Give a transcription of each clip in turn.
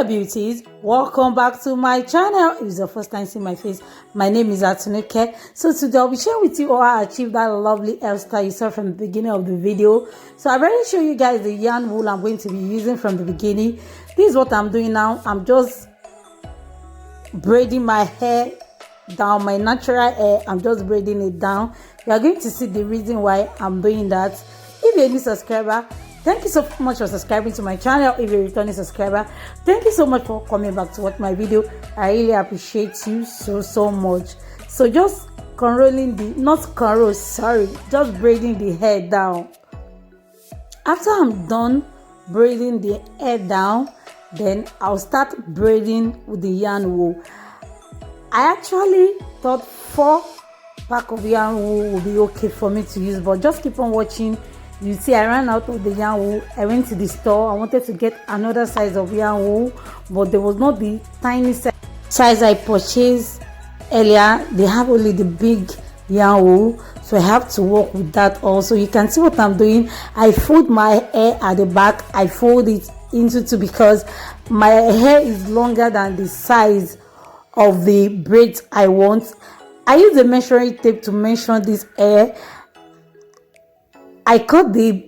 Hello beauties, welcome back to my channel. If it's your first time seeing my face, my name is Atunuke. So today I'll be sharing with you how I achieved that lovely hairstyle you saw from the beginning of the video. So I've already shown you guys the yarn wool I'm going to be using from the beginning. This is what I'm doing now. I'm just braiding my hair down, my natural hair. I'm just braiding it down. You are going to see the reason why I'm doing that. If you're a new subscriber, thank you so much for subscribing to my channel. If you're a returning subscriber, thank you so much for coming back to watch my video. I really appreciate you so much. So just just braiding the hair down. After I'm done braiding the hair down, then I'll start braiding with the yarn wool. I actually thought 4 pack of yarn wool would be okay for me to use, but just keep on watching. You see, I ran out of the yarn wool. I went to the store. I wanted to get another size of yarn wool, but there was not the tiny size I purchased earlier. They have only the big yarn wool, so I have to work with that also. You can see what I'm doing. I fold my hair at the back. I fold it into 2 because my hair is longer than the size of the braids I want. I use the measuring tape to measure this hair. I cut the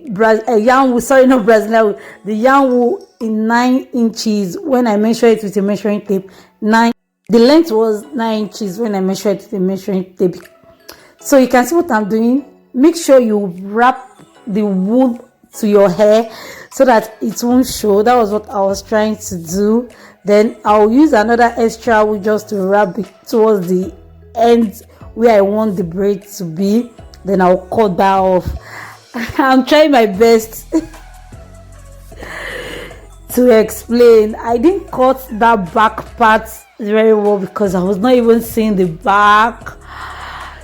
yarn wool, the yarn wool in 9 inches when I measured it with a measuring tape. The length was 9 inches when I measured it with a measuring tape. So you can see what I'm doing. Make sure you wrap the wool to your hair so that it won't show. That was what I was trying to do. Then I'll use another extra wool just to wrap it towards the end where I want the braid to be. Then I'll cut that off. I'm trying my best to explain. I didn't cut that back part very well because I was not even seeing the back.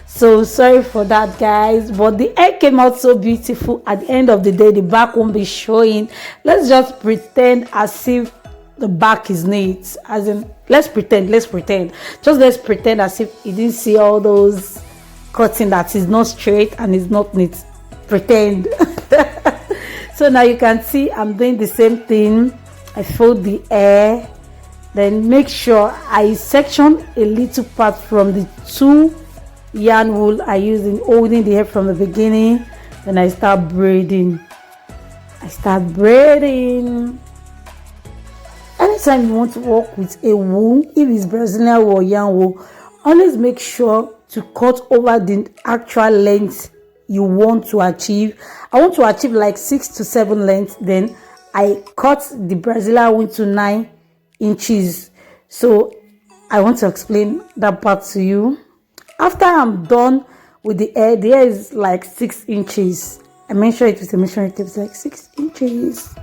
So sorry for that, guys. But the hair came out so beautiful. At the end of the day, the back won't be showing. Let's just pretend as if the back is neat. As in, let's pretend. Just let's pretend as if you didn't see all those cutting that is not straight and is not neat. Pretend. So now you can see I'm doing the same thing. I fold the hair, then make sure I section a little part from the 2 yarn wool I used in holding the hair from the beginning. Then I start braiding. Anytime you want to work with a wool, if it's Brazilian wool or yarn wool, always make sure to cut over the actual length you want to achieve. I want to achieve like 6 to 7 lengths. Then I cut the Brazilian wool to 9 inches. So I want to explain that part to you. After I'm done with the hair is like 6 inches. I measure it with a measuring tape. It's like 6 inches.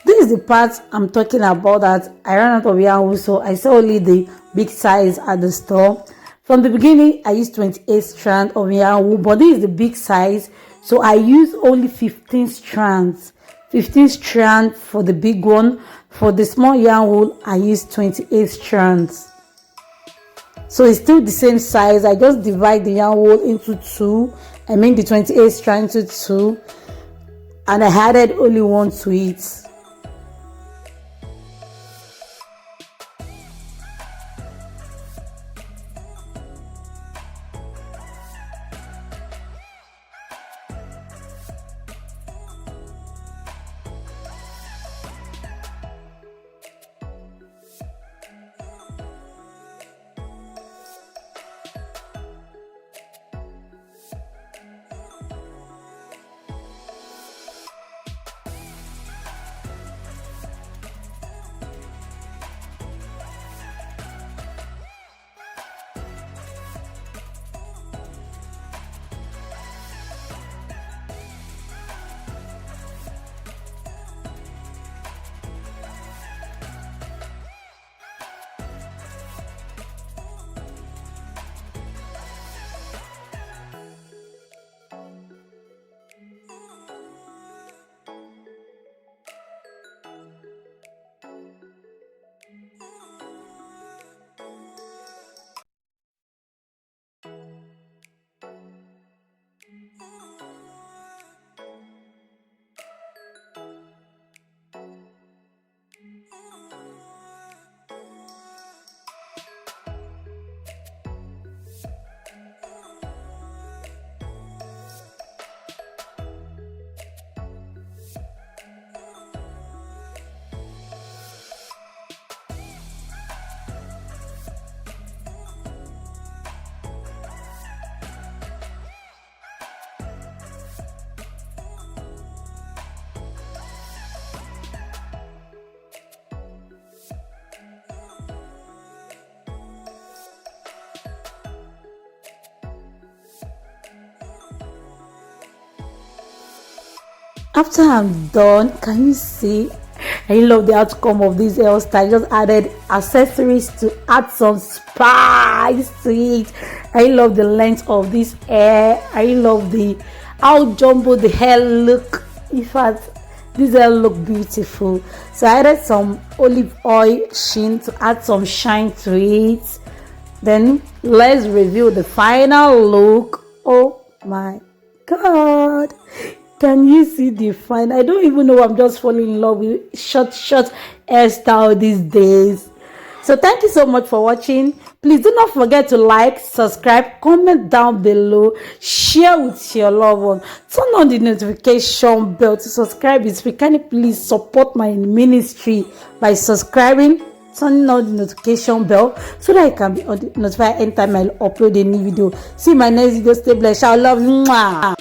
This is the part I'm talking about, that I ran out of yarn wool, so I saw only the big size at the store. From the beginning, I used 28 strands of yarn wool, but this is the big size, so I used only 15 strands. 15 strands for the big one. For the small yarn wool, I used 28 strands. So it's still the same size. I just divide the yarn wool into two. I make the 28 strands into two, and I added only one to it. After I'm done, can you see? I love the outcome of this hairstyle. I just added accessories to add some spice to it. I love the length of this hair. I love the how jumbo the hair look. In fact, this hair look beautiful. So I added some olive oil sheen to add some shine to it. Then let's review the final look. Oh my god, can you see the fine? I don't even know, I'm just falling in love with short hairstyle these days. So thank you so much for watching. Please do not forget to like, subscribe, comment down below, share with your loved one, turn on the notification bell to subscribe. If you can, please support my ministry by subscribing, turning on the notification bell so that I can be notified anytime I upload a new video. See my next video. Stay blessed. I love you.